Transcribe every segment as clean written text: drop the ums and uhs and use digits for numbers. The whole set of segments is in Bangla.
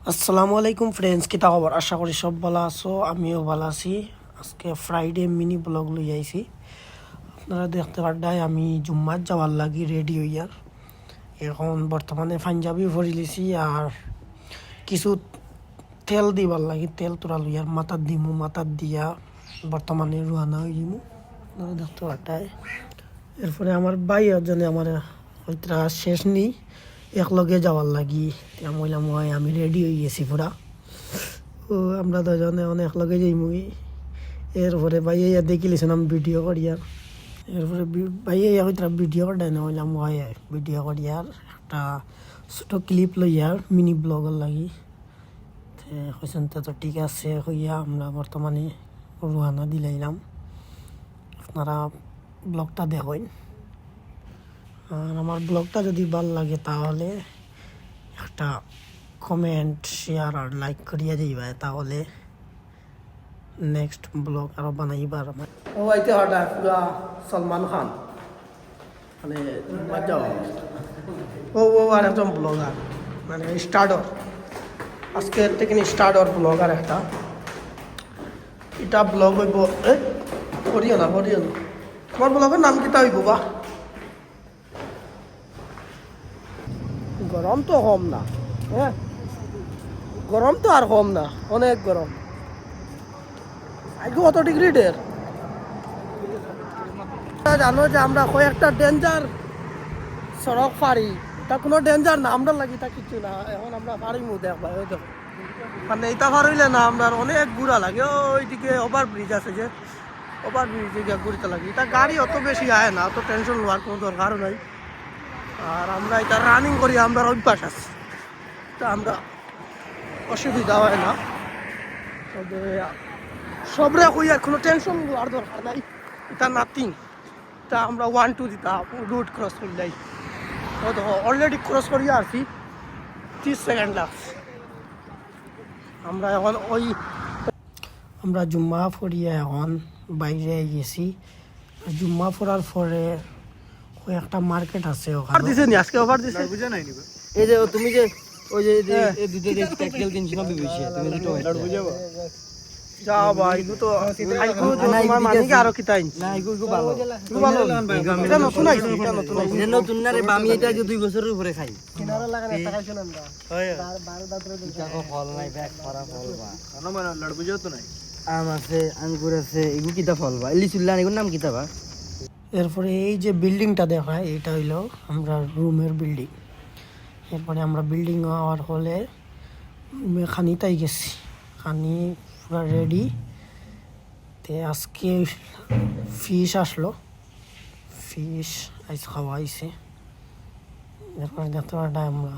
আসসালামু আলাইকুম ফ্রেন্ডস, কিতা খবর? আশা করি সব ভালো আছো, আমিও ভালো আছি। আজকে ফ্রাইডে মিনি ব্লগ লই আইছি। আপনারা দেখতে পারডাই আমি জুম্মাত যাওয়ার লাগি রেডি হইয়ার। এখন বর্তমানে পাঞ্জাবি ভরি লিছি আর কিছু তেল দিবার লাগি, তেল তোরা লইয়ার মাথার দিমু, মাথার দিয়া বর্তমানে রুয়ানা হয়ে যাবো। আপনারা দেখতে পারডাই। এরপরে আমার ভাই একজনে আমার হয়তো শেষ নেই, একলগে যাওয়ার লাগি মহিলাম হয় আমি রেডি হয়ে গেছি পুরা। ও আমরা দুজনে অনেক লগে যাইমুই। এরপরে ভাইয়া দেখিলিছেন আমি ভিডিও করিয়ার। এরপরে ভাইয়া হয়তো ভিডিও করাই না হইলাম হয় ভিডিও করিয়ার একটা ছোটো ক্লিপ লইয়ার মিনি ব্লগের লাগি। হয়েছেন তো ঠিক আছে হইয়া আমরা বর্তমানে রুহানা দিলাইলাম। আপনারা ব্লগটা দেখেন আর আমার ব্লগটা যদি ভালো লাগে তাহলে একটা কমেন্ট শেয়ার আর লাইক করিয়া যাইবা, তাহলে নেক্সট ব্লগ আরো বানাইবার। ও আইতে হঠাৎ পুরা সলমান খান মানে মজা। ও আর একজন ব্লগার মানে স্টার্টার, আজকে থেকে স্টার্টার ব্লগার একটা। এটা ব্লগ হইব করিও না তোমার ব্লগের নাম কিতা হইব বা? গরম তো কম না, হ্যাঁ গরম তো আর কম না, অনেক গরম। আজকে কত ডিগ্রি ডের জানো যে আমরা কয়েকটা ডেঞ্জার সড়ক পারি, তা কোনো ডেঞ্জার না আমরা লাগি তা কিছু না। এখন আমরা পারিমু দেখবা, ওই দেখো মানে এটা পার হইলে না আমরা অনেক ঘুরা লাগে। ওইদিকে ওভার ব্রিজ আছে, যে ওভার ব্রিজ দিকে ঘুরতে লাগে। এটা গাড়ি অত বেশি আয় না, অত টেনশন নেওয়ার কোনো দরকারও নাই। আর আমরা এটা রানিং করি, আমরা অভ্যাস আছে, তা আমরা অসুবিধা হয় না। তবে সবরে কইয়া কোনো টেনশন নেওয়ার দরকার নাই, এটা নাথিং। তা আমরা 1-2 দিতাম রুট ক্রস করলাই, অলরেডি ক্রস করিয়া আসছি, 30 সেকেন্ড লাগছে। আমরা এখন আমরা জুম্মা ফরিয়া এখন বাইরে গেছি। জুম্মা ফরার পরে একটা মার্কেট আছে ওখানে দিছে নি আজকে অফার দিছে বুঝা নাই নি। এই যে তুমি যে ওই যে এই দুটো যে ট্যাকল কিনছ না বিবেছে তুমি যে টমেটো বুঝাবা যা ভাই গো তো আইগো তোমার মানিকে আরো কিতাই না এগো ভালো ভালো এটা নতুন আইছে, এটা নতুন আইছে, এটা নতুন না রে। আমি এটা যে 2 বছরের উপরে খাই। কিনারে লাগান একটা খাইছেন আমরা হয় 12 দাঁতরে এটা কো ফল নাই, ব্যাগ করা ফল বা না মানে লড় বুঝাও তো নাই। আম আছে, আঙ্গুর আছে, এগু কিতা ফল বা লিচুল্লা এগুর নাম কিতা বা? এরপরে এই যে বিল্ডিংটা দেখায় এটা হইলো আমরা রুমের বিল্ডিং। এরপরে আমরা বিল্ডিং হওয়ার হলে রুমে খানিতাই গেছি, খানি পুরো রেডি। তে আজকে ফিশ আসলো, ফিশ আইস খাওয়া হয়েছে। এরপরে দেখতে পারটা আমরা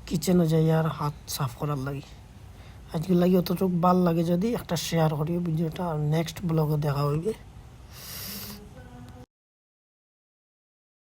কিচেনে যাই আর হাত সাফ করার লাগে। আজকে লাগে অতটুকু ভাল লাগে যদি একটা শেয়ার করি ভিডিওটা, আর নেক্সট ব্লগে দেখা হইবে।